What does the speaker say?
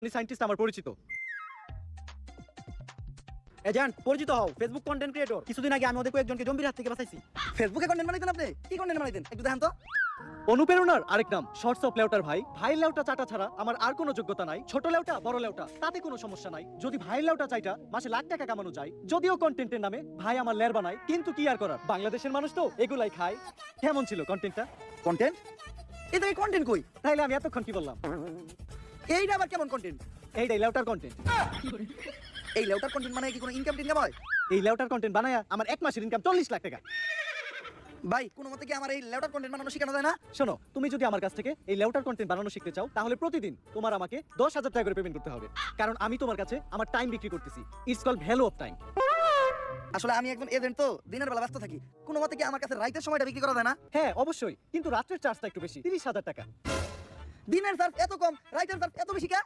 উনি সায়েন্টিস্ট আমার পরিচিত। এজেন্ট পরিচিত হও, ফেসবুক কন্টেন্ট ক্রিয়েটর। কিছুদিন আগে আমি ওদের কয়েকজনকে জম্বির হাত থেকে বাঁচাইছি। ফেসবুকে কন্টেন্ট বানাইতেন আপনি? কি কন্টেন্ট বানাইতেন একটু দেখান তো। অনুপ্রেরণার আরেক নাম শর্টস অফ লেউটার ভাই। ভাইয়ের লেউটা চাটা ছাড়া আমার আর কোনো যোগ্যতা নাই। ছোট লেউটা বড় লেউটা তাতে কোনো সমস্যা নাই। যদি ভাইয়ের লেউটা চাইটা মাসে লাখ টাকা কামানো যায়, যদিও কন্টেন্টের নামে ভাই আমার লের বানায়, কিন্তু কি আর করার, বাংলাদেশের মানুষ তো এগুলাই খায়। কেমন ছিল কন্টেন্টটা? কন্টেন্ট? এই থেকে কন্টেন্ট কই? তাইলে আমি এতক্ষণ কি বললাম? এইটা আবার কেমন কন্টেন্ট? এইটাই লেউটার কন্টেন্ট। এই লেউটার কন্টেন্ট মানে কি কোনো ইনকাম টিনকাম হয়? এই লেউটার কন্টেন্ট বানায়া আমার এক মাসের ইনকাম 40 লাখ টাকা। ভাই কোনো মতে কি আমার এই লেউটার কন্টেন্ট বানানো শেখানো যায় না? শোনো, তুমি যদি আমার কাছ থেকে এই লেউটার কন্টেন্ট বানানো শিখতে চাও, তাহলে প্রতিদিন তোমার আমাকে 10,000 টাকা করে পেমেন্ট করতে হবে। কারণ আমি তোমার কাছে আমার টাইম বিক্রি করতেছি। It's called value of time. আসলে আমি একজন এজেন্ট, তো দিনের বেলা ব্যস্ত থাকি। কোনো মতে কি আমার কাছে রাইতের সময়টা বিক্রি করা যায় না? হ্যাঁ অবশ্যই, কিন্তু রাত্রের চার্জটা একটু বেশি, 30,000 টাকা। দিনের চার্জ এত কম, রাইতের চার্জ এত বেশি কে?